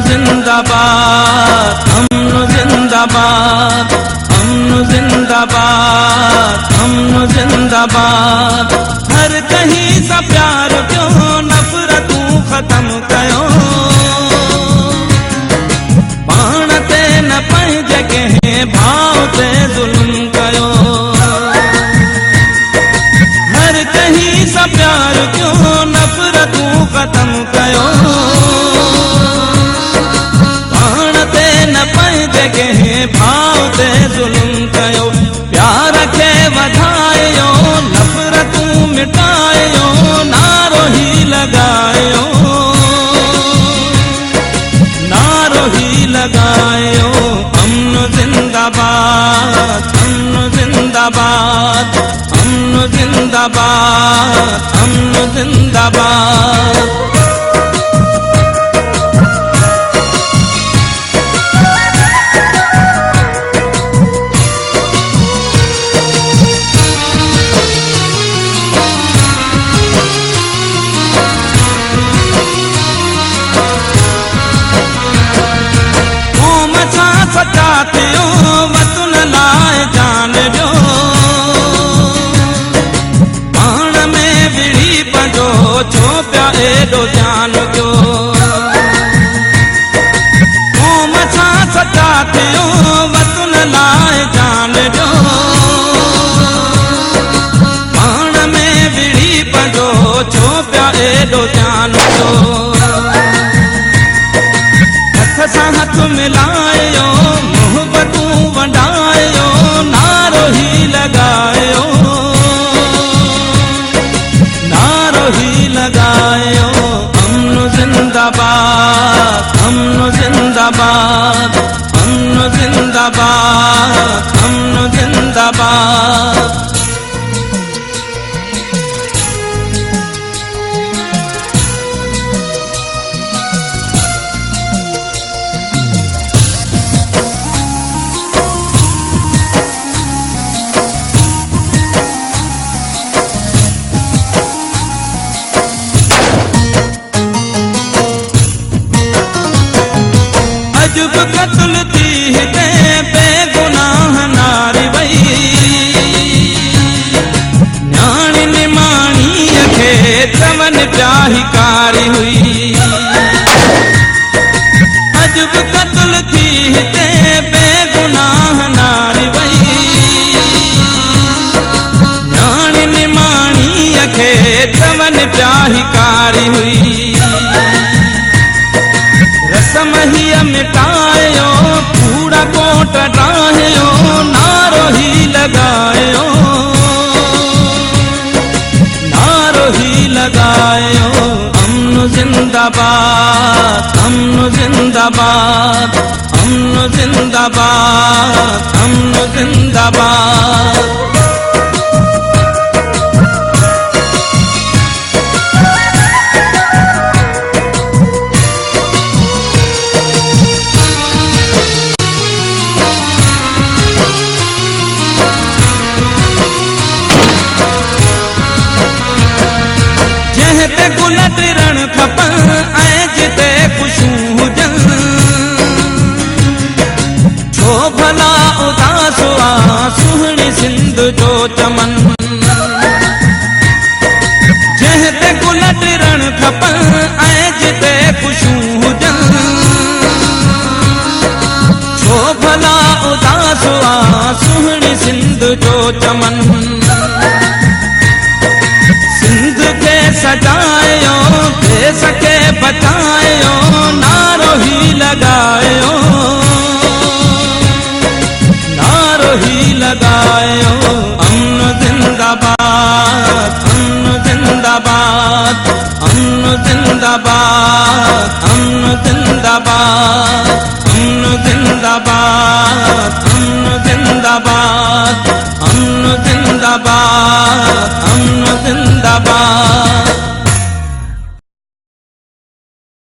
जिंदाबाद, अमन जिंदाबाद, अमन जिंदाबाद, अमन जिंदाबाद। हर कहीं सा प्यार क्यों नफरतूं खत्म कयो, पाण ते न पंहिंजे कंहिं भाव ते ज़ुल्म कयो। हर कहीं सा प्यार क्यों नफरतूं खत्म कयो, पाण ते न पंहिंजे कंहिं भाव ते ज़ुल्म कयो। प्यार खे वधायो, नफ़रतूं मिटायो, नारो ही लगायो, नारो ही लगायो। अमन जिंदाबाद, अमन जिंदाबाद, अमन जिंदाबाद, अमन जिंदाबाद। सचा थियो वतन लाइ जान ॾियो, पाण में विड़ी पंहिंजो छो पिया एॾो ध्यानु ॾियो। क़ौम सां सचा थियो वतन लाइ जान ॾियो, पाण में विड़ी पंहिंजो छो पिया एॾो ध्यानु ॾियो। हथ सां हथ मिलायो, मोहब्बतूं वंडायो, नारो ही लगायो, नारो ही लगायो। अमन जिंदाबाद, अमन जिंदाबाद, अमन जिंदाबाद, अमन जिंदाबाद। अजब कत्ल थी हिते बेगुनाह नारी वई, न्याणी निमाणीअ खे चवनि पिया हिकारी हुई। अजब कत्ल थी हिते बेगुनाह नारी वई, न्याणी निमाणीअ खे चवनि पिया हिकारी हुई। रस्म हीअ मिटायो, कूड़ा कोट ठाहियो, नारो ही लगायो, नारो ही लगायो। अमन जिंदाबाद, अमन जिंदाबाद, अमन जिंदाबाद, अमन जिंदाबाद। गुल टिरण खपनि ऐं जिते ख़ुशियूं हुजनि, छो भला उदास आ सुहिणी सिंध जो चमन। जंहिं ते गुल टिरण खपनि ऐं जिते ख़ुशियूं हुजनि, छो भला उदास आ सुहिणी सिंध जो चमन। सिंध खे सजायो, देश खे बचायो, नारो ही लगायो, नारो ही लगायो। अमन जिंदाबाद, अमन जिंदाबाद, अमन जिंदाबाद, अमन जिंदाबाद, अमन जिंदाबाद, अमन जिंदाबाद, अमन जिंदाबाद, अमन जिंदाबाद।